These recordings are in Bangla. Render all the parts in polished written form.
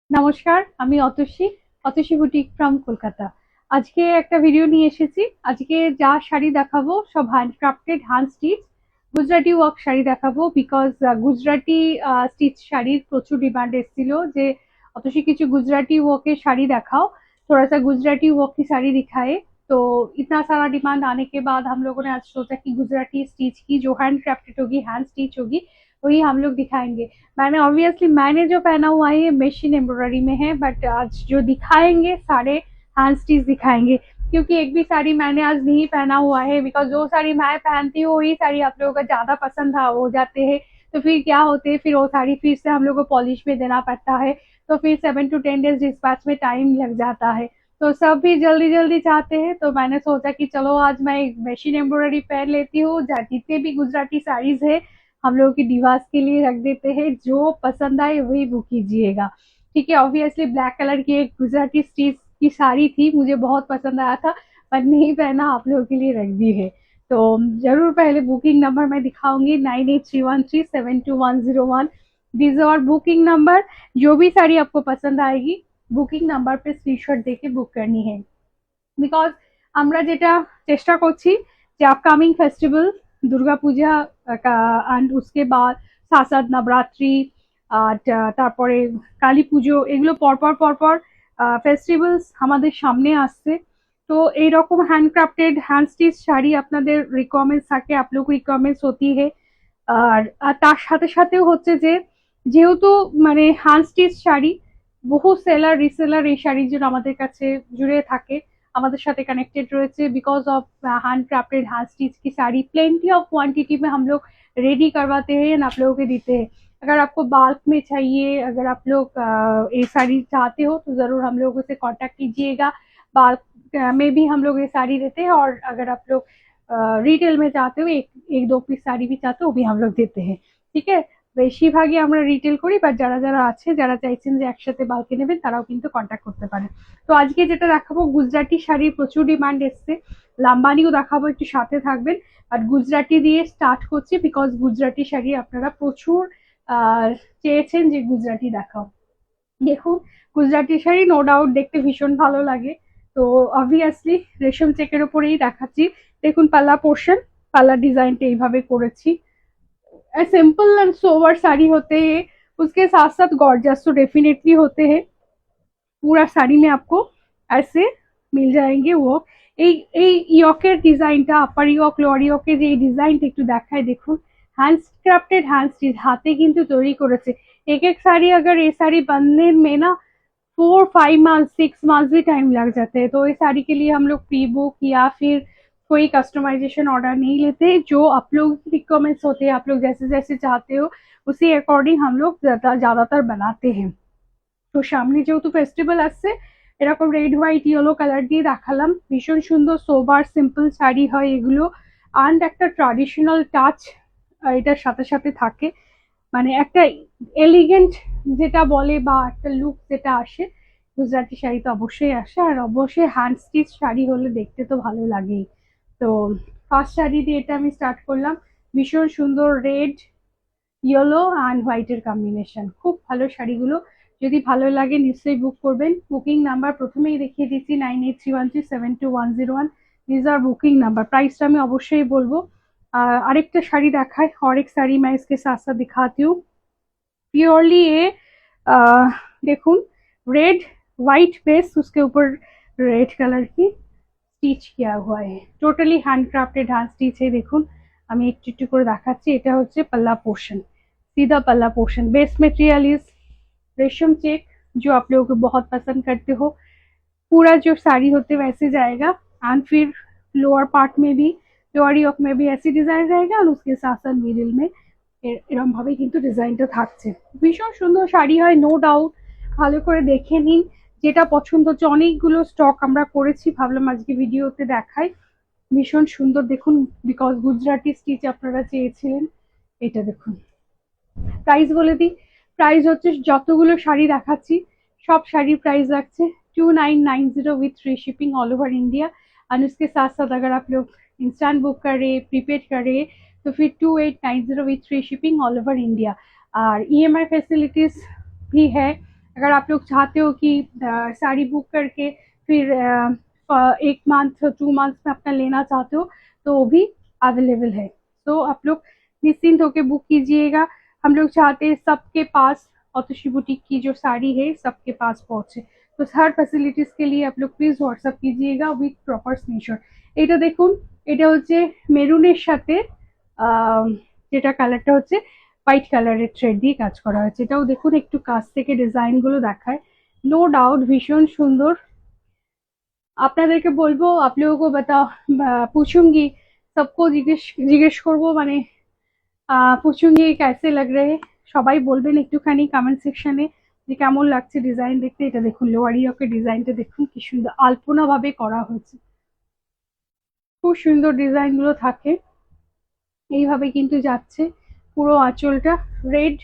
নমস্কার, আমি অতসী বুটিক ফ্রম কলকাতা। আজকে একটা ভিডিও নিয়ে এসেছি। আজকে যা শাড়ি দেখাবো সব handcrafted, hand stitch Gujarati work sari দেখাবো। বিকজ গুজরাটি স্টিচ শাড়ির প্রচুর ডিমান্ড এসেছিল যে অতসী কিছু गुजराती वर्क के साड़ी दिखाओ, थोड़ा सा गुजराती वर्क की साड़ी दिखाए। तो इतना सारा डिमांड आने के बाद हम लोगों ने आज सोचा कि गुजराती स्टिच की जो हैंड क्राफ्टेड होगी, हैंड स्टिच होगी, वही हम लोग दिखाएंगे। मैंने जो पहना हुआ है ये मशीन एम्ब्रॉयडरी में है, बट आज जो दिखाएंगे सारे हैंड स्टिच दिखाएंगे। क्योंकि एक भी साड़ी मैंने आज नहीं पहना हुआ है, बिकॉज जो साड़ी मैं पहनती हूँ वही साड़ी आप लोगों को ज्यादा पसंद हो जाते हैं। तो फिर क्या होते हैं, फिर वो साड़ी फिर से हम लोग को पॉलिश में देना पड़ता है। तो फिर 7 to 10 डेज डिस्पैच में टाइम लग जाता है। तो सब भी जल्दी जल्दी चाहते हैं, तो मैंने सोचा कि चलो आज मैं एक मशीन एम्ब्रॉयडरी पहन लेती हूँ। जितने भी गुजराती साड़ीज है हम लोगों की डिवास के लिए रख देते हैं, जो पसंद आए वही बुक कीजिएगा। ठीक है। ऑब्वियसली ब्लैक कलर की एक गुजराती स्टिच की साड़ी थी, मुझे बहुत पसंद आया था, पर नहीं पहना, आप लोगों के लिए रख दी है। तो जरूर पहले बुकिंग नंबर मैं दिखाऊंगी, 9831372101। दिस और बुकिंग नंबर। जो भी साड़ी आपको पसंद आएगी बुकिंग नंबर पे स्क्रीनशॉट देके बुक करनी है। বিকজ আমরা যেটা চেষ্টা করছি যে upcoming festival Durga Puja and उसके बाद সাথ সাথ নবরাত্রি আর তারপরে কালী পুজো, এগুলো পরপর পরপর ফেস্টিভ্যালস আমাদের সামনে আসছে। তো এইরকম হ্যান্ডক্রাফটেড হ্যান্ড স্টিচ শাড়ি আপনাদের রিকোয়ারমেন্টস থাকে, आप लोग রিকোয়ারমেন্টস होती है। আর তার সাথে সাথেও হচ্ছে যে যেহেতু মানে হ্যান্ড স্টিচ শাড়ি বহু সেলার রিসেলার এই শাড়ির জন্য আমাদের কাছে জুড়ে থাকে, हमारे साथ कनेक्टेड रहे because of hand crafted hand stitch की साड़ी प्लेंटी ऑफ क्वांटिटी में हम लोग रेडी करवाते हैं एंड आप लोगों को देते हैं। अगर आपको बाल्क में चाहिए, अगर आप लोग ये साड़ी चाहते हो तो ज़रूर हम लोगों से कांटेक्ट कीजिएगा। बाल्क में भी हम लोग ये साड़ी देते हैं, और अगर आप लोग रिटेल में चाहते हो, एक एक दो पीस साड़ी भी चाहते हो, वो भी हम लोग देते हैं। ठीक है। বেশিরভাগই আমরা রিটেল করি, বাট যারা যারা আছে, যারা চাইছেন যে একসাথে বালকে নেবেন, তারাও কিন্তু কন্ট্যাক্ট করতে পারেন। তো আজকে যেটা দেখাবো গুজরাটি শাড়ির প্রচুর ডিমান্ড এসছে, লাম্বানিও দেখাবো, একটু সাথে থাকবেন। আর গুজরাটি দিয়ে স্টার্ট করছি বিকজ গুজরাটি শাড়ি আপনারা প্রচুর চেয়েছেন যে গুজরাটি দেখাও। দেখুন, গুজরাটি শাড়ি নো ডাউট দেখতে ভীষণ ভালো লাগে। তো অবভিয়াসলি রেশম চেকের ওপরেই দেখাচ্ছি। দেখুন পাল্লা পোর্শন, পাল্লা ডিজাইনটা এইভাবে করেছি। सिंपल एंड सोवर साड़ी होते हैं, उसके साथ साथ गॉर्जियस तो डेफिनेटली होते हैं। पूरा साड़ी में आपको ऐसे मिल जाएंगे वो এই ইয়কের ডিজাইনটা, আপার ইয়ক লোয়ার ইয়কের যে ডিজাইনটা একটু দেখায় দেখুন। हैंड क्राफ्टेड हैंड स्टिच हाथे किंतु तैयारी করেছে। एक एक साड़ी अगर ये साड़ी बनने में ना 4 5 मंथ 6 मंथ भी टाइम लग जाते हैं। तो इस साड़ी के लिए हम लोग प्री बुक या फिर कोई कस्टमाइजेशन ऑर्डर नहीं लेते। जो आप लोग रिक्वायरमेंट्स होते हैं, आप लोग जैसे जैसे चाहते हो उसी अकॉर्डिंग हम लोग ज्यादातर बनाते हैं। তো সামনে যেহেতু ফেস্টিভ্যাল আসছে, এরকম রেড হোয়াইট ইয়েলো কালার দিয়ে দেখালাম। ভীষণ সুন্দর সোবার সিম্পল শাড়ি হয় এগুলো, অ্যান্ড একটা ট্রাডিশনাল টাচ এটার সাথে সাথে থাকে। মানে একটা এলিগেন্ট যেটা বলে বা একটা লুক যেটা আসে, গুজরাটি শাড়িতে অবশ্যই আসে। আর অবশ্যই হ্যান্ড স্টিচ শাড়ি হলে দেখতে তো ভালো লাগেই। তো ফার্স্ট শাড়ি দিয়ে এটা আমি স্টার্ট করলাম। ভীষণ সুন্দর রেড ইয়েলো অ্যান্ড হোয়াইটের কম্বিনেশন, খুব ভালো শাড়িগুলো। যদি ভালো লাগে নিশ্চয়ই বুক করবেন। বুকিং নাম্বার প্রথমেই দেখিয়ে দিচ্ছি, 9831372101। দিস আর বুকিং নাম্বার। प्राइसটা আমি অবশ্যই বলবো। আরেকটা শাড়ি দেখায়, और एक साड़ी मैं इसके साथ साथ दिखाती हूँ। प्योरली ये देखुन, रेड व्हाइट बेस, उसके ऊपर रेड कलर की স্টিচ किया हुआ है। Totally hand crafted hand stitch है। देखुन আমি একটু একটু করে দেখাচ্ছি। এটা হচ্ছে पल्ला पोर्शन, सीधा पल्ला पोर्शन। बेस मटेरियल इज रेशम चेक, जो आप लोगों को बहुत पसंद करते हो। पूरा जो साड़ी होते वैसे जाएगा, एंड फिर लोअर पार्ट में भी, लोअर यक में भी ऐसी डिजाइन रहेगा, और उसके साथ साथ मिडिल में এরকম ভাবে কিন্তু ডিজাইনটা থাকছে। ভীষণ সুন্দর শাড়ি হয়, নো ডাউট। ভালো করে দেখে নিন, যেটা পছন্দ হচ্ছে। অনেকগুলো স্টক আমরা করেছি, ভাবলাম আজকে ভিডিওতে দেখাই। ভীষণ সুন্দর দেখুন, বিকজ গুজরাটি স্টিচ আপনারা চেয়েছিলেন। এটা দেখুন। প্রাইস বলে দিই, প্রাইস হচ্ছে যতগুলো শাড়ি দেখাচ্ছি सब शाड़ी प्राइस रखते 2990 with free shipping all over India. और उसके साथ साथ अगर आप लोग इंस्टेंट बुक करें, प्रीपेड करें, तो फिर 2890 with free shipping all over India. और ईएमआई फैसिलिटीज भी है। अगर आप लोग चाहते हो कि साड़ी बुक करके फिर 1 मंथ 2 मंथ में अपना लेना चाहते हो तो वो भी अवेलेबल है। तो आप लोग निश्चिंत होकर बुक कीजिएगा। हम लोग चाहते हैं सबके पास অতসী बुटीक की जो साड़ी है सबके पास पहुंचे। তো हर ফ্যাসিলিটিস के लिए आप लोग प्लिज হোয়াটসঅ্যাপ कीजिएगा উইথ প্রপার স্ক্রিনশট। এটা দেখুন, এটা হচ্ছে মেরুনের সাথে যেটা কালারটা হচ্ছে হোয়াইট কালারের থ্রেড দিয়ে কাজ করা হয়েছে। এটাও দেখুন একটু কাছ থেকে ডিজাইন গুলো দেখায়, নো ডাউট ভীষণ সুন্দর। আপনাদেরকে বলবো आप लोगों को बताओ पूछूंगी, सबको জিজ্ঞেস জিজ্ঞেস করবো মানে पूछूंगी कैसे लग रहे हैं। সবাই বলবেন একটুখানি কমেন্ট সেকশনে যে কেমন লাগছে ডিজাইন দেখতে। এটা দেখুন লোয়ারি ওকে ডিজাইনটা দেখুন কি সুন্দর আলপনা ভাবে করা হয়েছে, খুব সুন্দর ডিজাইন গুলো থাকে। এইভাবে কিন্তু যাচ্ছে পুরো আঁচলটা রেড,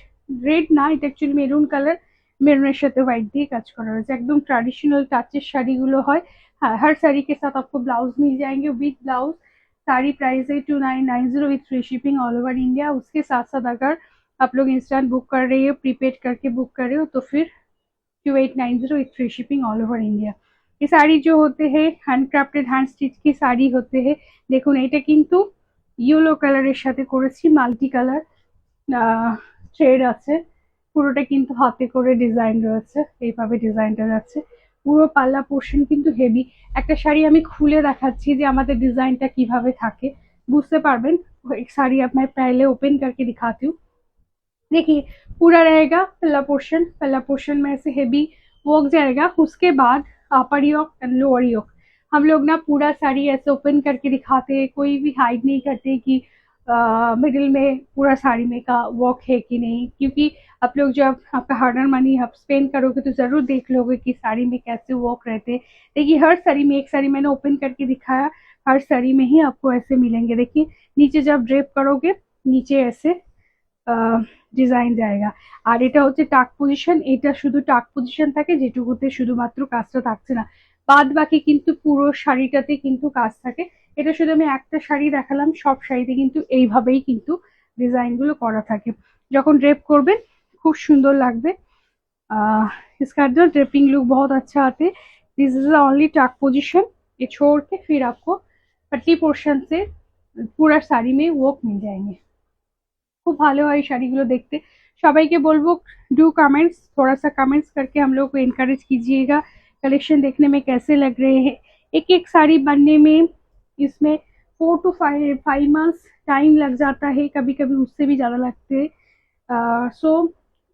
রেড না এটা অ্যাকচুয়ালি মেরুন কালার, মেরুনের সাথে হোয়াইট দিয়ে কাজ করা হয়েছে। एकदम ट्रेडिशनल টাচের শাড়িগুলো হয়। हाँ हर साड़ी के साथ आपको ब्लाउज मिल जाएंगे विद ब्लाउज। साड़ी प्राइस है 2990 with free shipping all over India. उसके साथ साथ अगर आप लोग इंस्टेंट बुक कर रहे हो, प्रीपेड करके बुक कर रहे हो तो फिर 2890 with free shipping all over India. ये साड़ी जो होते हैं हैंड क्राफ्टेड हैंड स्टिच की साड़ी होते हैं। দেখুন এটা কিন্তু ইয়েলো কালারের সাথে করেছি, মাল্টি কালার থ্রেড আছে, পুরোটা কিন্তু হাতে করে ডিজাইন রয়েছে। এইভাবে ডিজাইনটা যাচ্ছে, পুরো পাল্লা পোর্শন কিন্তু হেভি। একটা শাড়ি আমি খুলে দেখাচ্ছি যে আমাদের ডিজাইনটা কিভাবে থাকে, বুঝতে পারবেন। एक साड़ी अब मैं पहले ओपन करके दिखाती हूँ। देखिए पूरा रहेगा पल्ला पोर्शन में ऐसे हेवी वर्क जाएगा। उसके बाद अपर योक एंड लोअर योक हम लोग ना पूरा साड़ी ऐसे ओपन करके दिखाते हैं, कोई भी हाइड नहीं करते कि मिडिल में पूरा साड़ी में का वर्क है कि नहीं, क्योंकि आप लोग जब आपका हार्ड अर्न मनी आप स्पेंड करोगे तो जरूर देख लोगे कि साड़ी में कैसे वर्क रहते हैं। देखिए हर साड़ी में, एक साड़ी मैंने ओपन करके दिखाया, हर साड़ी में ही आपको ऐसे मिलेंगे। देखिए नीचे जब ड्रेप करोगे नीचे ऐसे ডিজাইন জায়গা। আর এটা হচ্ছে টাক পজিশন, এটা শুধু টাক পজিশন থাকে যেটুকুতে শুধুমাত্র কাজটা থাকছে না, বাদ বাকি কিন্তু পুরো শাড়িটাতে কিন্তু কাজ থাকে। এটা শুধু আমি একটা শাড়ি দেখালাম, সব শাড়িতে কিন্তু এইভাবেই কিন্তু ডিজাইন গুলো করা থাকে। যখন ड्रेप করবেন খুব সুন্দর লাগবে। इसका जो ड्रेपिंग लुक बहुत अच्छा आते। This is the only talk position. ये छोड़ के फिर आपको पट्टी पोर्शन से पूरा साड़ी में वर्क मिल जाएंगे। खूब ভালো হয় শাড়িগুলো দেখতে। সবাইকে বলবো डू कमेंट्स, थोड़ा सा कमेंट्स करके हम लोग को इनकरेज कीजिएगा कलेक्शन देखने में कैसे लग रहे हैं। एक एक साड़ी बनने में इसमें 4 to 5 मंथ्स टाइम लग जाता है, कभी कभी उससे भी ज़्यादा लगते हैं। सो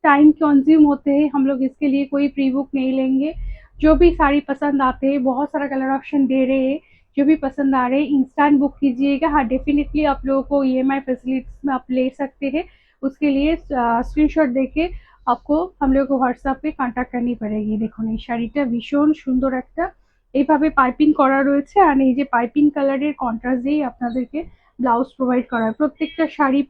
टाइम कंज्यूम होते हैं। हम लोग इसके लिए कोई प्री बुक नहीं लेंगे। जो भी साड़ी पसंद आते हैं, बहुत सारा कलर ऑप्शन दे रहे हैं, जो भी पसंद आ रहे हैं इंस्टेंट बुक कीजिएगा। हाँ डेफिनेटली आप लोगों को ईएमआई फैसिलिटीज में आप ले सकते हैं। उसके लिए स्क्रीनशॉट देके आपको हम लोग को হোয়াটসঅ্যাপ पे কন্টাক্ট करनी पड़ेगी। দেখুন এই শাড়িটা ভীষণ সুন্দর একটা এইভাবে পাইপিং করা রয়েছে, আর এই যে পাইপিং কালারের কন্ট্রাস্ট দিয়ে আপনাদেরকে ब्लाउज प्रोवाइड करा है। प्रत्येकটা শাড়ি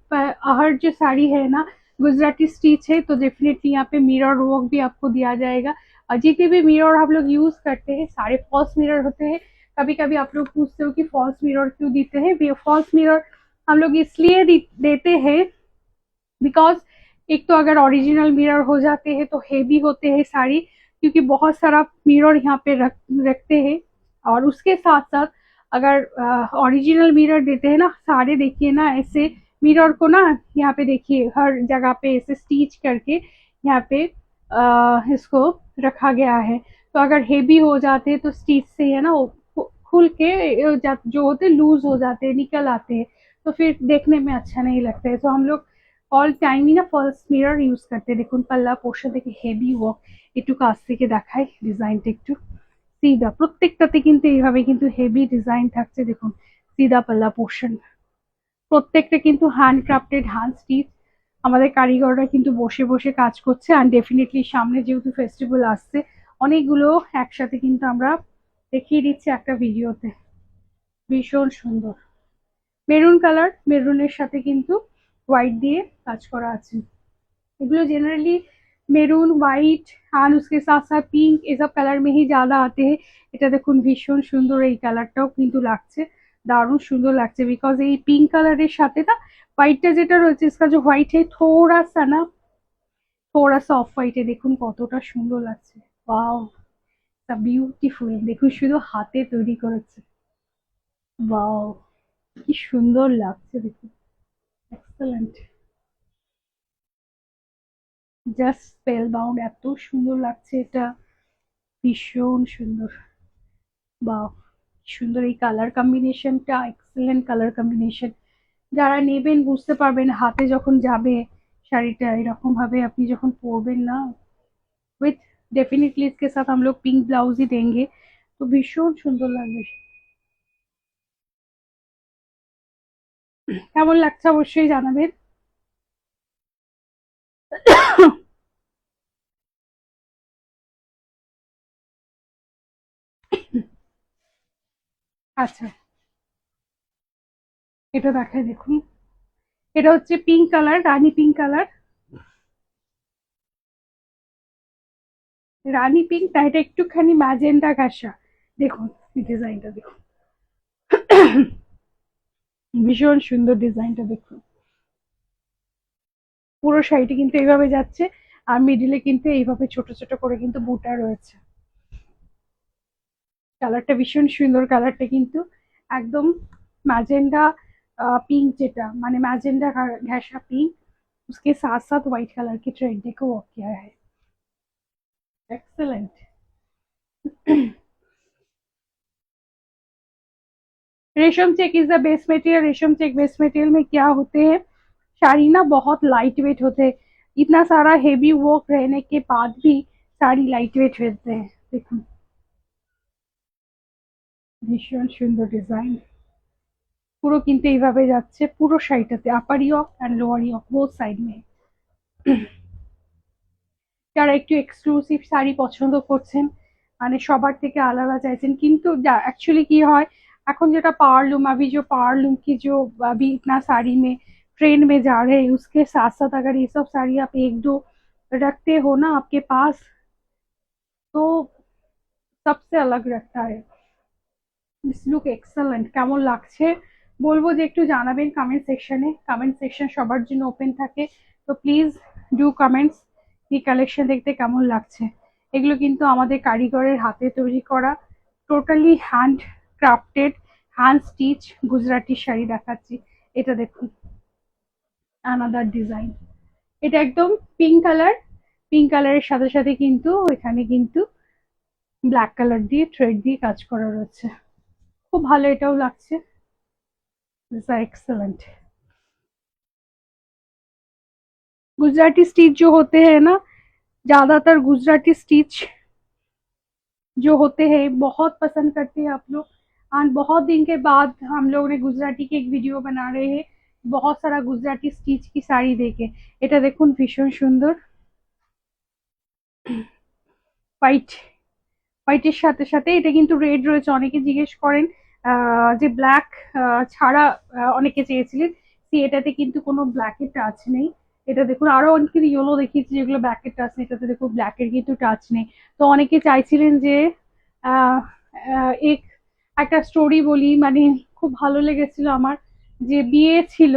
हर जो साड़ी है ना गुजराती स्टिच है, तो डेफिनेटली यहाँ पे मिरर वर्क भी आपको दिया जाएगा। और जितने भी मिरर हम लोग यूज करते हैं सारे फॉल्स मिरर होते हैं। कभी कभी आप लोग पूछते हो कि फॉल्स मिरर क्यों देते हैं। फॉल्स मिरर हम लोग इसलिए देते हैं बिकॉज एक तो अगर ओरिजिनल मिरर हो जाते हैं तो हेवी होते हैं साड़ी, क्योंकि बहुत सारा मिरर यहाँ पे रखते हैं। और उसके साथ साथ अगर ओरिजिनल मिरर देते हैं ना, सारे देखिए ना ऐसे मिरर को ना यहाँ पे देखिए हर जगह पे ऐसे स्टिच करके यहाँ पे इसको रखा गया है। तो अगर हेवी हो जाते हैं तो स्टिच से है ना खुल के जो होते लूज हो जाते हैं, निकल आते हैं, तो फिर देखने में अच्छा नहीं लगता है। तो हम लोग অল টাইমই না ফলস মিরর ইউজ করতে। দেখুন পাল্লা পোর্শন থেকে হেভি ওয়ার্ক, একটু কাছ থেকে দেখাই ডিজাইনটা একটু। সিদা প্রত্যেকটাতে কিন্তু এইভাবে কিন্তু হেভি ডিজাইন থাকছে। দেখুন সিদা পাল্লা পোর্শন, প্রত্যেকটা কিন্তু হ্যান্ড ক্রাফটেড হ্যান্ড স্টিচ। আমাদের কারিগররা কিন্তু বসে বসে কাজ করছে। আর ডেফিনেটলি সামনে যেহেতু ফেস্টিভ্যাল আসছে অনেকগুলো একসাথে কিন্তু আমরা দেখিয়ে দিচ্ছি একটা ভিডিওতে। ভীষণ সুন্দর মেরুন কালার, মেরুনের সাথে কিন্তু হোয়াইট দিয়ে কাজ করা আছে। এগুলো जनरली মেরুন হোয়াইট আর उसके साथ साथ पिंक ये सब कलर में ही ज्यादा आते हैं। এটা দেখুন ভীষণ সুন্দর, এই কালারটাও কিন্তু লাগছে দারুণ সুন্দর লাগছে। বিকজ এই পিঙ্ক কালারের সাথে না হোয়াইটটা যেটা রয়েছে इसका जो व्हाइट है थोड़ा सा ना थोड़ा सा অফ হোয়াইটে দেখুন কতটা সুন্দর লাগছে। ওয়াও, তা বিউটিফুল। দেখুন শুধু হাতে তৈরি করেছে। ওয়াও, কি সুন্দর লাগছে দেখুন। এক্সেলেন্ট, জাস্ট স্পেল বাউন্ড, এত সুন্দর লাগছে এটা, ভীষণ সুন্দর। বাহ, সুন্দর এই কালার কম্বিনেশনটা, এক্সেলেন্ট কালার কম্বিনেশন। যারা নেবেন বুঝতে পারবেন হাতে যখন যাবে শাড়ीটা, এরকম ভাবে আপনি যখন পরবেন না, विथ डेफिनेटली इसके साथ हम लोग पिंक ब्लाउज ही देंगे तो ভীষণ সুন্দর লাগবে। কেমন লাগছে অবশ্যই জানাবেন। আচ্ছা, এটা দেখায় দেখুন, এটা হচ্ছে পিঙ্ক কালার, রানী পিঙ্ক কালার, রানী পিঙ্ক, তাই এটা একটুখানি ম্যাজেন্টা ঘাসা। দেখুন ডিজাইনটা দেখুন, ভীষণ সুন্দর ডিজাইনটা দেখুন। পুরো শাড়িটি কিন্তু এইভাবে যাচ্ছে, আর মিডিলে কিন্তু এইভাবে ছোট ছোট করে কিন্তু বুটা রয়েছে। কালারটা ভীষণ সুন্দর, কালারটা কিন্তু একদম ম্যাজেন্ডা पिंक जेटा माने मैजेंडा घैसा पिंक, उसके साथ साथ व्हाइट कलर की थ्रेड देखो वर्क किया है। Excellent. Resham check is the best material. Resham check best material में क्या होते हैं, साड़ी ना बहुत लाइट वेट होते हैं, इतना सारा हेवी वर्क रहने के बाद भी साड़ी लाइट वेट रहते हैं। देखो ভীষণ সুন্দর ডিজাইন, পুরো কিন্তু এইভাবে যাচ্ছে পুরো শাড়িটাতে, upper yoke and lower yoke both side में। যারা একটু এক্সক্লুসিভ শাড়ি পছন্দ করছেন, মানে সবার থেকে আলাদা চাইছেন, কিন্তু एक्चुअली কি হয় এখন যেটা पावर लूम, अभी जो पावर लूम की जो अभी इतना साड़ी में ट्रेंड में जा रहे हैं, उसके साथ साथ अगर ये सब साड़ी आप एक दो रखते हो ना आपके पास, तो सबसे अलग रहता है। This look excellent. কেমন লাগছে বলবো যে একটু জানাবেন কমেন্ট সেকশনে, কমেন্ট সেকশন সবার জন্য ওপেন থাকে, তো প্লিজ ডু কমেন্টস এই কালেকশন দেখতে কেমন লাগছে। এগুলো কিন্তু আমাদের কারিগরের হাতে তৈরি করা, totally hand crafted, hand stitch Gujarati sari দেখাচ্ছি। এটা দেখুন আনাদার ডিজাইন, এটা একদম পিঙ্ক কালার, পিঙ্ক কালারের সাথে সাথে কিন্তু এখানে কিন্তু ব্ল্যাক কালার দিয়ে থ্রেড দিয়ে কাজ করা রয়েছে, খুব ভালো এটাও লাগছে। एक्सलेंट। गुजराती स्टिच जो होते हैं ना, ज्यादातर गुजराती स्टिच जो होते हैं बहुत पसंद करते हैं आप लोग, एंड बहुत दिन के बाद हम लोग ने गुजराती की एक वीडियो बना रहे हैं बहुत सारा गुजराती स्टिच की साड़ी देके। এটা দেখুন ভীষণ সুন্দর, হোয়াইট, হোয়াইটের সাথে সাথে এটা কিন্তু রেড রয়েছে। অনেকে জিজ্ঞেস করেন যে ব্ল্যাক ছাড়া অনেকে চেয়েছিলেন, এটাতে কিন্তু কোনো ব্ল্যাকের টাচ নেই। এটা দেখুন আরো অনেক ইয়েলো দেখিয়েছি যেগুলো ব্ল্যাকের টাচ নেই, এটাতে দেখুন ব্ল্যাকের কিন্তু টাচ নেই। তো অনেকে চাইছিলেন যে আহ, এক একটা স্টোরি বলি, মানে খুব ভালো লেগেছিল আমার, যে বিয়ে ছিল,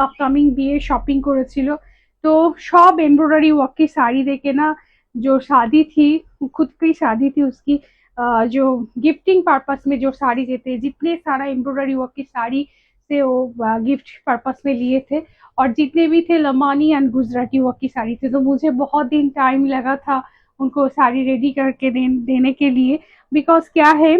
अपकमिंग বিয়ে शॉपिंग করেছিল, तो सब एम्ब्रॉयडरी वर्क की साड़ी देके ना, जो शादी थी खुद की शादी थी उसकी, जो गिफ्टिंग पर्पस में जो साड़ी देते हैं, जितने सारा एम्ब्रॉयडरी वर्क की साड़ी से वो गिफ्ट पर्पस में लिए थे, और जितने भी थे लमानी एंड गुजराती वर्क की साड़ी थे। तो मुझे बहुत दिन टाइम लगा था उनको साड़ी रेडी करके देने के लिए, बिकॉज क्या है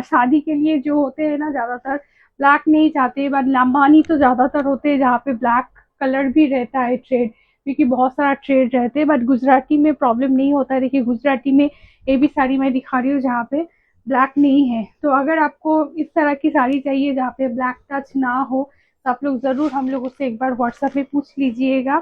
शादी के लिए जो होते हैं ना ज्यादातर ब्लैक नहीं चाहते, बट लंबानी तो ज्यादातर होते हैं जहाँ पे ब्लैक कलर भी रहता है ट्रेड, क्योंकि बहुत सारा ट्रेड रहते हैं, बट गुजराती में प्रॉब्लम नहीं होता है। देखिए गुजराती में ये भी साड़ी मैं दिखा रही हूँ जहाँ पे ब्लैक नहीं है, तो अगर आपको इस तरह की साड़ी चाहिए जहाँ पे ब्लैक टच ना हो, तो आप लोग जरूर हम लोग उससे एक बार व्हाट्सएप में पूछ लीजिएगा,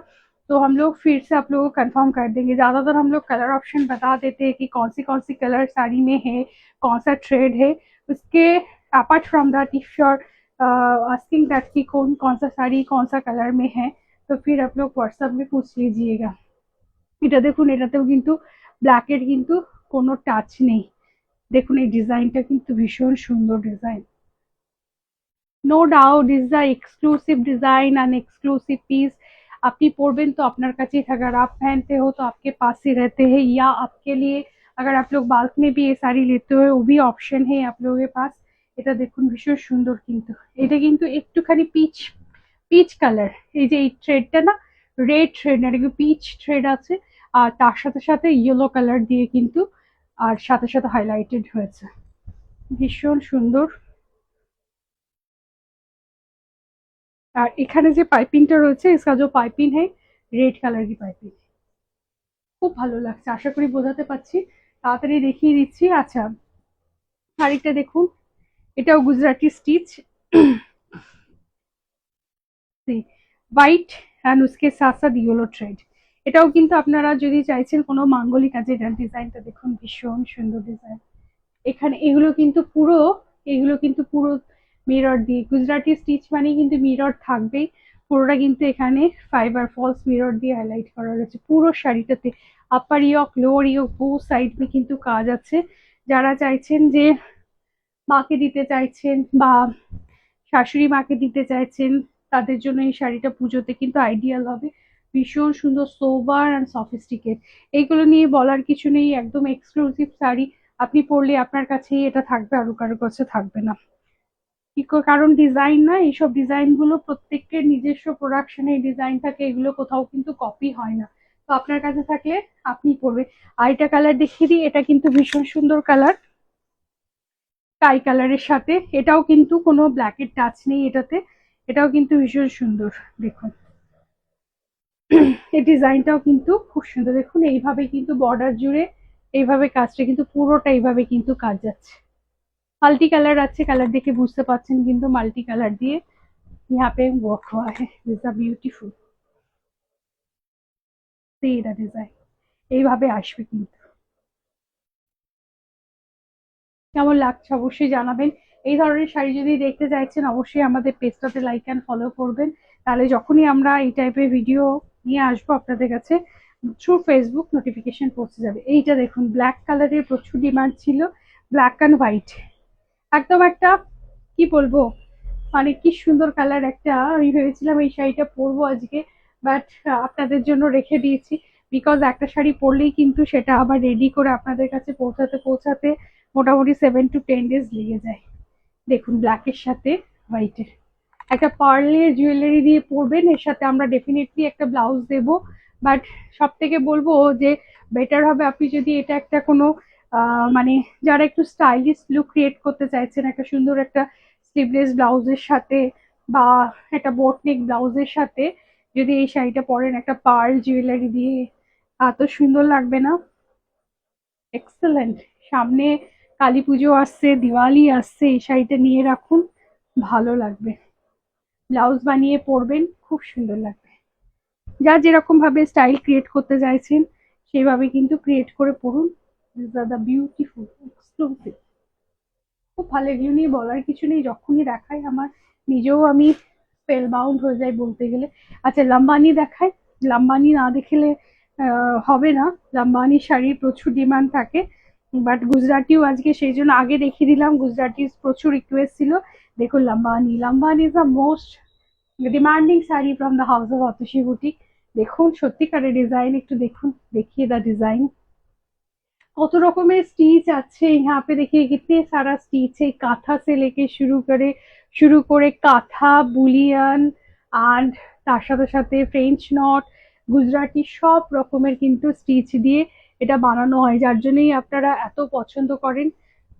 तो हम लोग फिर से आप लोगों को कंफर्म कर देंगे। ज्यादातर हम लोग कलर ऑप्शन बता देते हैं कि कौन सी कलर साड़ी में है, कौन सा ट्रेड है, उसके apart from that if you are asking that कि कौन सा साड़ी कौन सा कलर में है, तो फिर आप लोग व्हाट्सएप में पूछ लीजिएगा। এটা দেখুন এটাতেও কিন্তু ব্ল্যাকের কিন্তু কোনো টাচ নেই। দেখুন এই ডিজাইনটা কিন্তু ভীষণ সুন্দর design. No doubt is the exclusive design and exclusive piece. আপনি পরবেন तो আপনার কাছেই থাকে। আর आप पहनते हो तो आपके पास ही रहते हैं, या आपके लिए अगर आप लोग बाल्क में भी ये साड़ी लेते हो वो भी ऑप्शन है आप लोगों के पास। এটা দেখুন ভীষণ সুন্দর, কিন্তু এটা কিন্তু একটুখানি পিচ পিচ কালার। এই যে এই থ্রেডটা না রেড থ্রেড না, এটা পিচ থ্রেড আছে, আর তার সাথে সাথে ইয়েলো কালার দিয়ে কিন্তু আর সাথে সাথে হাইলাইটেড হয়েছে, ভীষণ সুন্দর। আর এখানে যে পাইপিংটা রয়েছে इसका जो पाइपिंग है रेड कलर की पाइपिंग, খুব ভালো লাগছে, আশা করি বোঝাতে পারছি। তাড়াতাড়ি দেখিয়ে দিচ্ছি। আচ্ছা, শাড়িটা দেখুন, এটাও গুজরাটি স্টিচ, হোয়াইট অ্যান্ড উসকে সাথ সাথ ইয়েলো থ্রেড। এটাও কিন্তু আপনারা যদি চাইছেন কোনো মাঙ্গলিক কাজে, এটার ডিজাইনটা দেখুন ভীষণ সুন্দর ডিজাইন। এখানে এগুলো কিন্তু পুরো মিরর দিয়ে, গুজরাটি স্টিচ মানে কিন্তু মিরর থাকবেই, পুরোটা কিন্তু এখানে ফাইবার ফলস মিরর দিয়ে হাইলাইট করা রয়েছে পুরো শাড়িটাতে। আপার ইয়ক লোয়ার ইয়ক বো সাইড মে কিন্তু কাজ আছে। যারা চাইছেন যে মাকে দিতে চাইছেন বা শাশুড়ি মাকে দিতে চাইছেন, তাদের জন্য এই শাড়িটা পুজোতে কিন্তু আইডিয়াল হবে। ভীষণ সুন্দর, সোবার অ্যান্ড সফিস্টিকেট, এইগুলো নিয়ে বলার কিছু নেই, একদম এক্সক্লুসিভ শাড়ি। আপনি পরলে আপনার কাছেই এটা থাকবে, আরো কারোর কাছে থাকবে না। কারণ ডিজাইন না, এইসব ডিজাইন গুলো প্রত্যেকের নিজস্ব প্রোডাকশনে এই ডিজাইন থাকে, এগুলো কোথাও কিন্তু কপি হয় না। তো আপনার কাছে থাকলে আপনি পরবে। আরেকটা কালার দেখিয়ে দিই, এটা কিন্তু ভীষণ সুন্দর কালার, স্কাই কালারের সাথে, এটাও কিন্তু কোনো ব্ল্যাকের টাচ নেই এটাতে, এটাও কিন্তু ভীষণ সুন্দর। দেখুন এই ডিজাইনটাও কিন্তু খুব সুন্দর, দেখুন এইভাবে কিন্তু বর্ডার জুড়ে এইভাবে কাজটা কিন্তু পুরোটা এইভাবে কিন্তু কাজ যাচ্ছে। মাল্টি কালার আছে, কালার দেখে বুঝতে পারছেন কিন্তু মাল্টি কালার দিয়ে यहाँ पे वर्क हुआ है। दिस आर ब्यूटीफुल, এটা ডিজাইন এইভাবে আসবে কিন্তু। কেমন লাগছে অবশ্যই জানাবেন। এই ধরনের শাড়ি যদি দেখতে চাইছেন অবশ্যই আমাদের পেজটাতে লাইক অ্যান্ড ফলো করবেন, তাহলে যখনই আমরা এই টাইপের ভিডিও নিয়ে আসবো আপনাদের কাছে থ্রু ফেসবুক নোটিফিকেশন পৌঁছে যাবে। এইটা দেখুন ব্ল্যাক কালারের প্রচুর ডিমান্ড ছিল, ব্ল্যাক অ্যান্ড হোয়াইট, একদম একটা কি বলবো, মানে কি সুন্দর কালার একটা। আমি ভেবেছিলাম এই শাড়িটা পরবো আজকে, বাট আপনাদের জন্য রেখে দিয়েছি, বিকজ একটা শাড়ি পরলেই কিন্তু সেটা আবার রেডি করে আপনাদের কাছে পৌঁছাতে পৌঁছাতে মোটামুটি 7 to 10 days লেগে যায়। দেখুন ব্ল্যাকের সাথে হোয়াইটের একটা পার্লের জুয়েলারি দিয়ে পরবেন, এর সাথে আমরা ডেফিনেটলি একটা ব্লাউজ দেব। বাট সব থেকে বলবো যে বেটার হবে আপনি যদি এটা একটা কোনো মানে যারা একটু স্টাইলিশ লুক ক্রিয়েট করতে চাইছেন, একটা সুন্দর একটা স্লিভলেস ব্লাউজের সাথে বা একটা বোটনেক ব্লাউজের সাথে যদি এই শাড়িটা পরেন একটা পার্ল জুয়েলারি দিয়ে, এত সুন্দর লাগবে না, এক্সেলেন্ট। সামনে কালী পুজো আসছে, দিওয়ালি আসছে, এই শাড়িটা নিয়ে রাখুন, ভালো লাগবে, ব্লাউজ বানিয়ে পরবেন, খুব সুন্দর লাগবে। যা যেরকম ভাবে স্টাইল ক্রিয়েট করতে চাইছেন সেইভাবে কিন্তু ক্রিয়েট করে পরুন। This are the beautiful exclusive, খুব ভালো, এগুলো নিয়ে বলার কিছু নেই, যখনই দেখাই আমার নিজেও আমি স্পেল বাউন্ড হয়ে যাই বলতে গেলে। আচ্ছা লাম্বানি দেখাই, লাম্বানি না দেখলে হবে না, লাম্বানি শাড়ির প্রচুর ডিমান্ড থাকে, বাট গুজরাটিও আজকে সেই জন্য আগে দেখিয়ে দিলাম, গুজরাটি প্রচুর রিকোয়েস্ট ছিল। দেখুন Lambani, Lambani is the most demanding sari from the house of Atasi boutique. দেখুন সত্যিকারের ডিজাইন, একটু দেখুন, দেখিয়ে দা ডিজাइन, কত রকমের স্টিচ আছে यहाँ पे, देखिए कितने सारा स्टिच है, काथा से लेके শুরু করে কাঁথা বুলিয়ান অ্যান্ড তার সাথে সাথে ফ্রেঞ্চ নট গুজরাটি সব রকমের কিন্তু স্টিচ দিয়ে এটা বানানো হয়, যার জন্যই আপনারা এত পছন্দ করেন।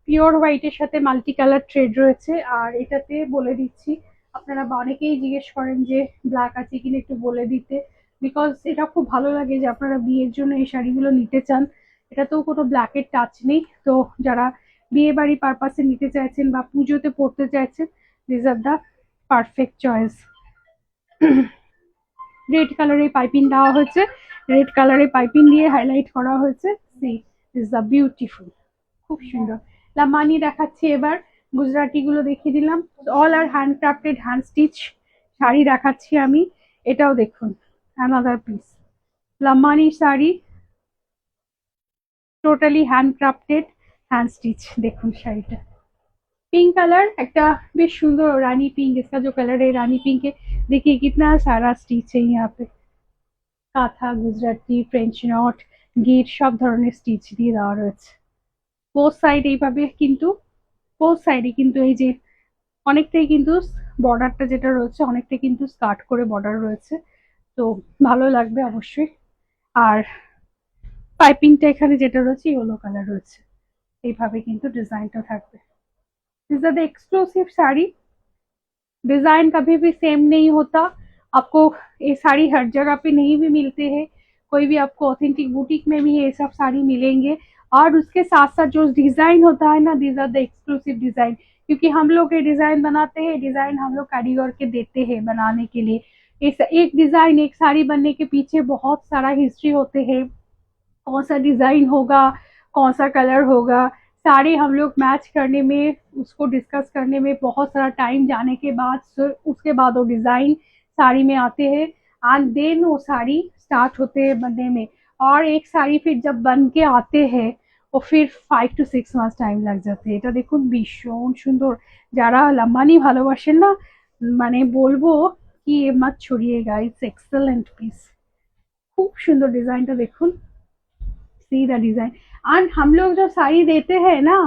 পিওর হোয়াইটের সাথে মাল্টি কালার থ্রেড রয়েছে, আর এটাতে বলে দিচ্ছি আপনারা অনেকেই জিজ্ঞেস করেন যে ব্ল্যাক আছে কিনা একটু বলে দিতে, বিকজ এটা খুব ভালো লাগে যে আপনারা বিয়ের জন্য এই শাড়িগুলো নিতে চান, এটাতেও কোনো ব্ল্যাকের টাচ নেই। তো যারা বিয়ে বাড়ি পারপাসে নিতে চাইছেন বা পুজোতে পড়তে চাইছেন, this are the perfect choice. Red কালারের পাইপিং দেওয়া হয়েছে, রেড কালারের পাইপিং দিয়ে হাইলাইট করা হয়েছে, সি দিস দ্য বিউটিফুল, খুব সুন্দর। লামানি দেখাচ্ছি এবার, গুজরাটি গুলো দেখিয়ে দিলাম, অল আর হ্যান্ডক্রাফটেড হ্যান্ড স্টিচ শাড়ি দেখাচ্ছি আমি। এটাও দেখুন another piece Lambani sari, totally handcrafted hand stitch. দেখুন শাড়িটা पिंक कलर একটা বেশ সুন্দর রানী পিঙ্ক, इसका जो कलर है रानी पिंक है, देखिए कितना सारा स्टिच है यहाँ पे, কাঁথা, গুজরাটি, ফ্রেঞ্চ নট, গিট সব ধরনের স্টিচ দিয়ে দেওয়া রয়েছে। বোথ সাইড এইভাবে কিন্তু বোথ সাইডে কিন্তু এই যে অনেকটাই কিন্তু বর্ডারটা যেটা রয়েছে অনেকটাই কিন্তু স্কার্ট করে বর্ডার রয়েছে, তো ভালো লাগবে অবশ্যই। আর পাইপিংটা এখানে যেটা রয়েছে ইয়েলো কালার রয়েছে, এইভাবে কিন্তু डिजाइनটা থাকবে। This are the exclusive sari. Design कभी भी सेम नहीं होता, आपको ये साड़ी हर जगह पे नहीं भी मिलते हैं, कोई भी आपको ऑथेंटिक बुटीक में भी ये सब साड़ी मिलेंगे। और उसके साथ साथ जो डिजाइन होता है ना, these are the exclusive design, क्योंकि हम लोग ये डिजाइन बनाते हैं, डिजाइन हम लोग कारीगर के देते हैं बनाने के लिए। इस एक डिजाइन एक साड़ी बनने के पीछे बहुत सारा हिस्ट्री होते हैं, कौन सा डिजाइन होगा, कौन सा कलर होगा, सारे हम लोग मैच करने में, उसको डिस्कस करने में बहुत सारा टाइम जाने के बाद उसके बाद वो डिजाइन साड़ी में आते हैं एंड देन वो साड़ी स्टार्ट होते हैं बनने में। और एक साड़ी फिर जब बन के आते हैं वो फिर 5 to 6 months টাইম লাগ যাচ্ছে। এটা দেখুন ভীষণ সুন্দর, যারা লাম্বানি ভালোবাসেন না মানে বলবো কি মত ছড়িয়েগা, ইটস এক্সেলেন্ট পিস। খুব সুন্দর ডিজাইনটা দেখুন, सी द डिजाइन। एंड हम लोग जो साड़ी देते हैं ना,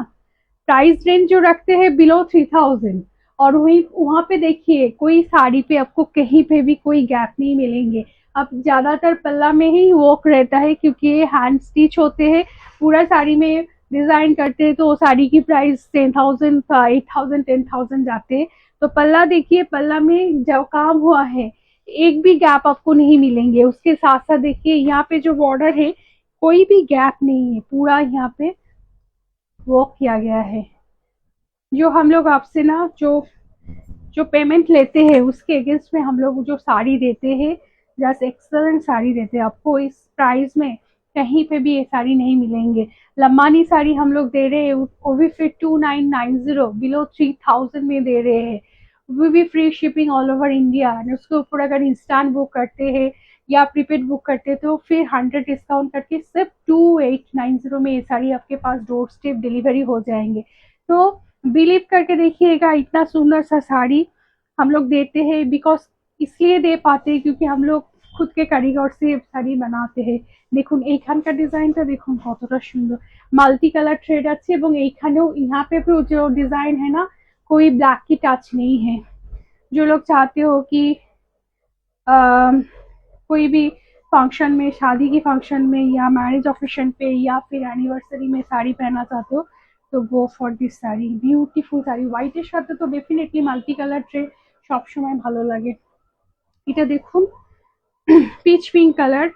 प्राइस रेंज जो रखते हैं बिलो 3000, और वही वहां पे देखिए कोई साड़ी पे आपको कहीं पे भी कोई गैप नहीं मिलेंगे। अब ज्यादातर पल्ला में ही वर्क रहता है क्योंकि ये हैंड स्टिच होते हैं, पूरा साड़ी में डिजाइन करते हैं, तो साड़ी की प्राइस 10,000, 8,000, 10,000 जाते हैं। तो पल्ला देखिए, पल्ला में जब काम हुआ है एक भी गैप आपको नहीं मिलेंगे। उसके साथ साथ देखिए यहाँ पे जो बॉर्डर है कोई भी गैप नहीं है, पूरा यहाँ पे वर्क किया गया है। जो हम लोग आपसे ना जो जो पेमेंट लेते हैं उसके अगेंस्ट में हम लोग जो साड़ी देते हैं, जस्ट एक्सलेंट साड़ी देते हैं आपको। इस प्राइस में कहीं पे भी ये साड़ी नहीं मिलेंगे। लम्बानी साड़ी हम लोग दे रहे हैं वो भी फिर 2990 बिलो 3000 में दे रहे हैं, वो भी free shipping all over India. उसके ऊपर अगर इंस्टांट बुक करते हैं या प्रीपेड बुक करते तो फिर 100 डिस्काउंट करके सिर्फ 2890 में ये साड़ी आपके पास डोर स्टेप डिलीवरी हो जाएंगे। तो बिलीव करके देखिएगा, इतना सुंदर सा साड़ी हम लोग देते हैं बिकॉज इसलिए दे पाते हैं क्योंकि हम लोग खुद के कारीगर से শাড়ি বানাতে हैं। দেখুন এইখানকার ডিজাইনটা দেখুন কতটা সুন্দর, মাল্টি কালার থ্রেড আছে এবং এইখানেও यहाँ पे भी जो डिजाइन है ना कोई ब्लैक की टच नहीं है। जो लोग चाहते हो कि कोई भी फंक्शन में, शादी की फंक्शन में या मैरिज ऑकेशन पे या फिर एनिवर्सरी में साड़ी पहनना चाहते हो तो go for this sari, beautiful sari. হোয়াইটের সাথে তো ডেফিনেটলি মাল্টি কালার ট্রে সবসময় ভালো লাগে। এটা দেখুন পিচ পিঙ্ক কালার,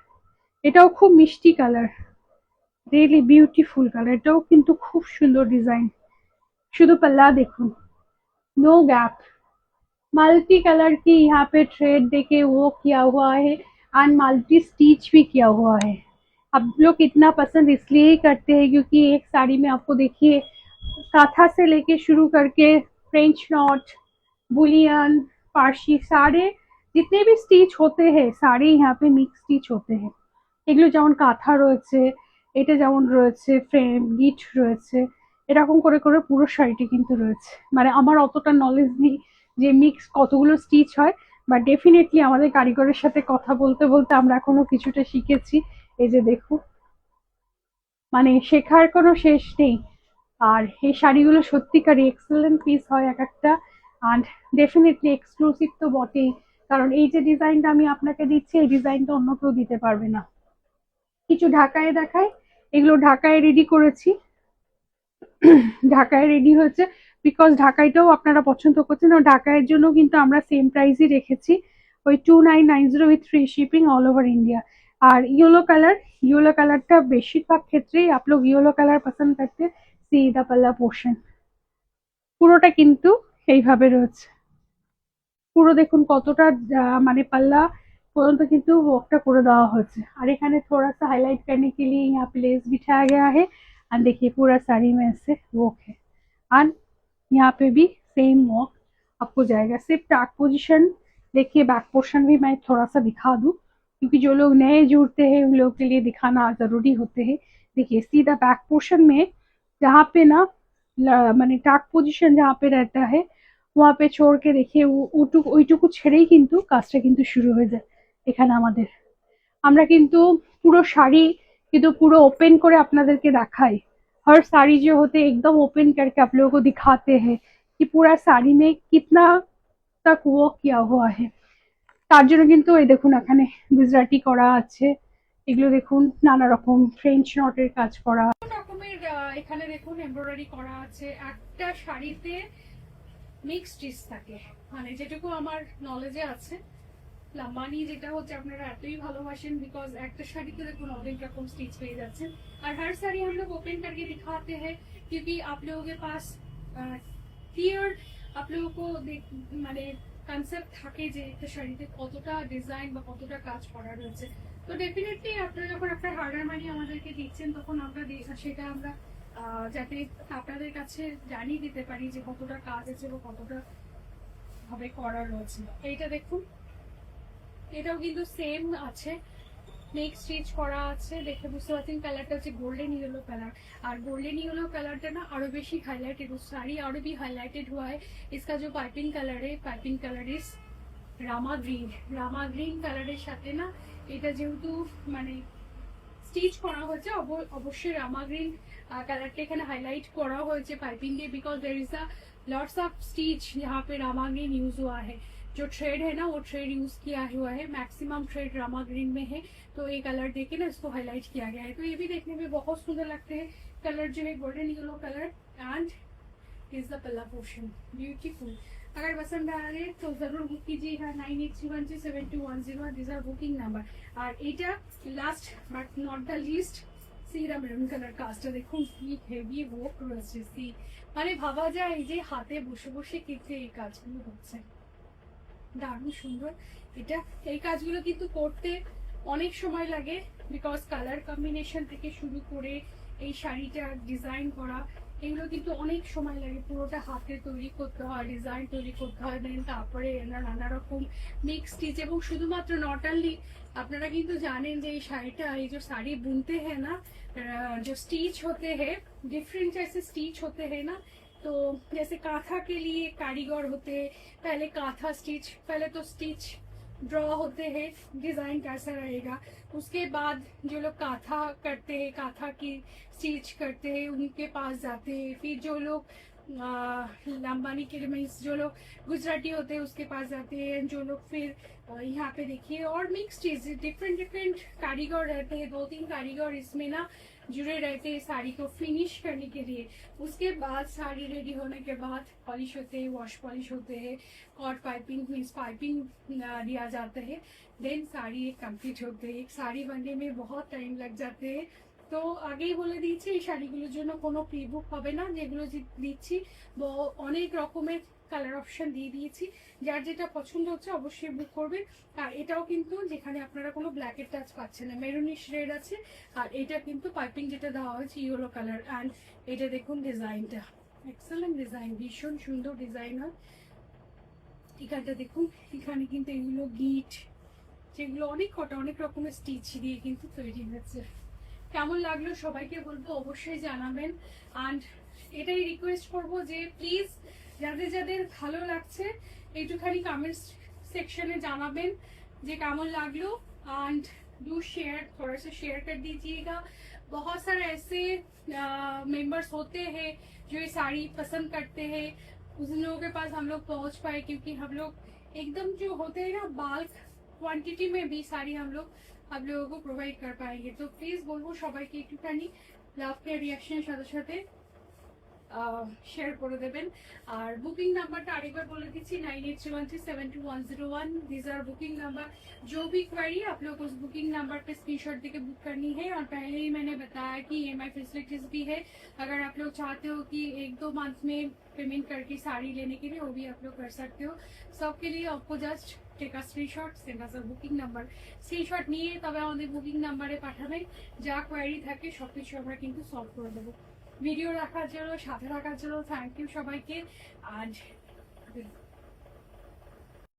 এটাও খুব মিষ্টি কালার, রিয়েলি বিউটিফুল কালার, এটাও কিন্তু খুব সুন্দর ডিজাইন। শুধু पल्ला देखुन, नो गैप, मल्टी कलर की यहाँ पे थ्रेड देके वो किया हुआ है एंड मल्टी स्टिच भी किया हुआ है। अब लोग इतना पसंद इसलिए ही करते हैं क्योंकि एक साड़ी में आपको देखिए काथा से लेके शुरू करके फ्रेंच नॉट, बुलियन, फारसी, सारे जितने भी स्टिच होते हैं सारे यहाँ पे मिक्स स्टिच होते हैं। এগুলো যেমন কাঁথা রয়েছে, এটা যেমন রয়েছে ফ্রেম গিট রয়েছে, এরকম করে করে পুরো শাড়িটি কিন্তু রয়েছে। মানে আমার অতটা নলেজ নেই যে মিক্স কতগুলো স্টিচ হয়, বাট ডেফিনেটলি আমাদের কারিগরের সাথে কথা বলতে বলতে আমরা এখনো কিছুটা শিখেছি। এই যে দেখুন, মানে শেখার কোনো শেষ নেই। আর এই শাড়িগুলো সত্যিকারই এক্সেলেন্ট পিস হয় এক একটা, অ্যান্ড ডেফিনেটলি এক্সক্লুসিভ তো বটেই, কারণ এই যে ডিজাইনটা আমি আপনাকে দিচ্ছি এই ডিজাইনটা অন্য কেউ দিতে পারবে না। কিছু ঢাকায় দেখায়, এগুলো ঢাকায় রেডি করেছি, ঢাকায় রেডি হয়েছে বিকজ ঢাকাইটাও আপনারা পছন্দ করছেন, और ঢাকাইয়ের জন্য কিন্তু আমরা সেম প্রাইসই রেখেছি, ওই 2990 with free shipping all over India. আর येलो कलरটা বেশিরভাগ ক্ষেত্রেই आप लोग येलो कलर पसंद करते। सी द पल्ला पोर्शन পুরোটা কিন্তু এইভাবে রয়েছে, পুরো দেখুন কতটা মানে পাল্লা পর্যন্ত কিন্তু वर्कটা করে দেওয়া হয়েছে। আর এখানে थोड़ा सा हाईलाइट करने के लिए यहाँ पे लेस बिछाया गया है, और देखिए पूरा साड़ी में ऐसे वर्क है, और यहाँ पे भी सेम वर्क आपको जाएगा। सिर्फ टैग पोजीशन देखिए, बैक पोर्शन भी मैं थोड़ा सा दिखा दूं क्योंकि जो लोग नए जुड़ते हैं उन लोगों के लिए दिखाना जरूरी होते हैं। देखिए सीधा बैक पोर्शन में जहाँ पे ना মানে টাক পজিশন जहाँ पे रहता है वहाँ पे छोड़ के देखिए ওইটুকু ছেড়েই কিন্তু কাজটা কিন্তু শুরু হয়ে যায় এখানে আমাদের। আমরা কিন্তু পুরো শাড়ি কিন্তু পুরো ओपन করে আপনাদেরকে দেখাই। हर साड़ी जो होते हैं एकदम ओपन करके आप लोगों को दिखाते हैं कि पूरा साड़ी में कितना तक वर्क किया हुआ है। তার জন্য কিন্তু এই দেখুন এখানে গুজরাটি করা আছে, এগুলো দেখুন নানা রকম ফ্রেঞ্চ নটের কাজ করা রকমের। এখানে দেখুন এমব্রয়ডারি করা আছে। একটা শাড়িতে মিক্স স্টিচ থাকে, মানে যেটুকু আমার নলেজে আছে। লাম্বানি যেটা হচ্ছে আপনারা এতই ভালোবাসেন, বিকজ একটা শাড়িতে দেখুन অনেক রকম स्टिच পেয়ে যাচ্ছেন। আর हर साड़ी हम लोग ओपन करके दिखाते हैं क्योंकि आप लोगों के पास क्लियर आप लोगों को মানে কনসেপ্ট থাকে যে একটা শাড়িতে কতটা ডিজাইন বা কতটা কাজ করা রয়েছে। তো ডেফিনেটলি আপনারা যখন আপনার হার্ডার মানি আমাদেরকে দিচ্ছেন তখন আমরা সেটা আমরা যাতে আপনাদের কাছে জানিয়ে দিতে পারি যে কতটা কাজ আছে বা কতটা ভাবে করা রয়েছে। এইটা দেখুন, এটাও কিন্তু সেম আছে, নেক स्टिच করা আছে। দেখে বুঝতে পারছেন কালারটা হচ্ছে गोल्डन येलो कलर, और गोल्डन येलो कलरটা না আরো বেশি হাইলাইটেড, साड़ी और भी हाईलाइटेड हुआ है। इसका जो पाइपिंग कलर है, piping colour is Rama green. Rama green কালারের সাথে না এটা যেহেতু মানে স্টিচ করা হয়েছে, অবশ্যই রামা গ্রিন কালারটা এখানে हाईलाइट করা হয়েছে पाइपिंग দিয়ে, because there is a lots of stitch यहाँ पे रामा ग्रीन यूज हुआ है। जो थ्रेड है ना वो थ्रेड यूज किया हुआ है, मैक्सिमम थ्रेड रामा ग्रीन में है। तो ये कलर देके ना इसको हाईलाइट किया गया है। तो ये भी देखने में बहुत सुंदर लगते हैं। कलर जो है golden yellow colour and is the पल्ला पोर्शन, ब्यूटीफुल। अगर पसंद आ रहे तो जरूर बुक कीजिएगा 9831372101, दिस आर बुकिंग नंबर। और এটা last but not the least, সিরা মেরুন কালার কাজটা দেখুন কি হেভি ওয়ার্ক রয়েছে। সি মানে ভাবা যায় এই যে হাতে বসে বসে কিন্তু এই কাজগুলো হচ্ছে, দারুণ সুন্দর। এটা এই কাজগুলো কিন্তু করতে অনেক সময় লাগে, বিকজ কালার কম্বিনেশন থেকে শুরু করে এই শাড়িটা ডিজাইন করা এগুলো কিন্তু অনেক সময় লাগে। পুরোটা হাতে তৈরি করতে হয়, ডিজাইন তৈরি করতে হয়, দেন তারপরে নানা রকম মিক্স স্টিচ। এবং শুধুমাত্র নট অনলি, আপনারা কিন্তু জানেন যে এই শাড়িটা এই যে শাড়ি বুনতে हैं ना, जो स्टिच होते हैं डिफरेंट जैसे स्टिच होते हैं ना, तो जैसे काथा के लिए कारीगर होते हैं, पहले काथा स्टिच, पहले तो स्टिच ड्रॉ होते हैं डिजाइन कैसा रहेगा, उसके बाद जो लोग काथा करते हैं, काथा की स्टिच करते हैं उनके पास जाते हैं। फिर जो लोग लंबानी के मीन्स जो लोग गुजराती होते हैं उसके पास जाते हैं। जो लोग फिर यहाँ पे देखिए और मिक्स चीज डिफरेंट डिफरेंट कारीगर रहते हैं, 2-3 कारीगर इसमें ना जुड़े रहते हैं साड़ी को फिनिश करने के लिए। उसके बाद साड़ी रेडी होने के बाद पॉलिश होते हैं, वॉश पॉलिश होते हैं, कॉट पाइपिंग मीन्स पाइपिंग दिया जाता है, देन साड़ी कंप्लीट होते हैं। एक साड़ी बनने में बहुत टाइम लग जाते हैं। তো আগেই বলে দিচ্ছি এই শাড়িগুলোর জন্য কোনো প্রি বুক হবে না, যেগুলো দিচ্ছি অনেক রকমের কালার অপশন দিয়ে দিয়েছি, যার যেটা পছন্দ হচ্ছে অবশ্যই বুক করবে। আর এটাও কিন্তু যেখানে আপনারা কোনো ব্ল্যাকের টাচ পাচ্ছেন না, মেরুনিশ রেড আছে। আর এটা কিন্তু পাইপিং যেটা দেওয়া হয়েছে ইয়েলো কালার। অ্যান্ড এটা দেখুন ডিজাইনটা এক্সেলেন্ট ডিজাইন, ভীষণ সুন্দর ডিজাইন হয়। এখানটা দেখুন, এখানে কিন্তু এগুলো গিট যেগুলো অনেক রকমের স্টিচ দিয়ে কিন্তু তৈরি হয়েছে। কেমন লাগলো সবাইকে বলবো অবশ্যই জানাবেন। অ্যান্ড এটাই রিকোয়েস্ট করবো যে প্লিজ যাদের যাদের ভালো লাগছে একটুখানি কমেন্টস सेक्शने জানাবেন যে কেমন লাগলো। एंड डू शेयर, थोड़ा सा शेयर कर दीजिएगा। बहुत सारे ऐसे मेंबर्स होते हैं जो ये साड़ी पसंद करते हैं, उन लोगों के पास हम लोग पहुंच पाए क्योंकि हम लोग एकदम जो होते हैं ना बाल्क क्वांटिटी में भी साड़ी हम लोग आप लोगों को प्रोवाइड कर पाएंगे। तो प्लीज बोलबो সবাইকে একটুখানি লাভ के रिएक्शনের সাথে সাথে शेयर করে দেবেন। আর বুকিং নাম্বারটা আরেকবার বলে দিচ্ছি 9831372101, दिस आर बुकिंग नंबर। जो भी क्वेरी आप लोग उस बुकिंग नंबर पे स्क्रीनशॉट देके बुक करनी है। और पहले ही मैंने बताया कि EMI फैसिलिटीज भी है, अगर आप लोग चाहते हो कि 1-2 मंथ में पेमेंट करके साड़ी लेने के लिए वो भी आप लोग कर सकते हो। सबके लिए आपको just take a screenshot, send us a booking number. Screenshot নিয়ে তবে আমাদের বুকিং নাম্বারে পাঠাবেন, যা কোয়েরি থাকে সবকিছু আমরা কিন্তু সলভ করে দেবো। ভিডিও রাখার জন্য সাথে রাখার জন্য থ্যাংক ইউ সবাইকে। আজ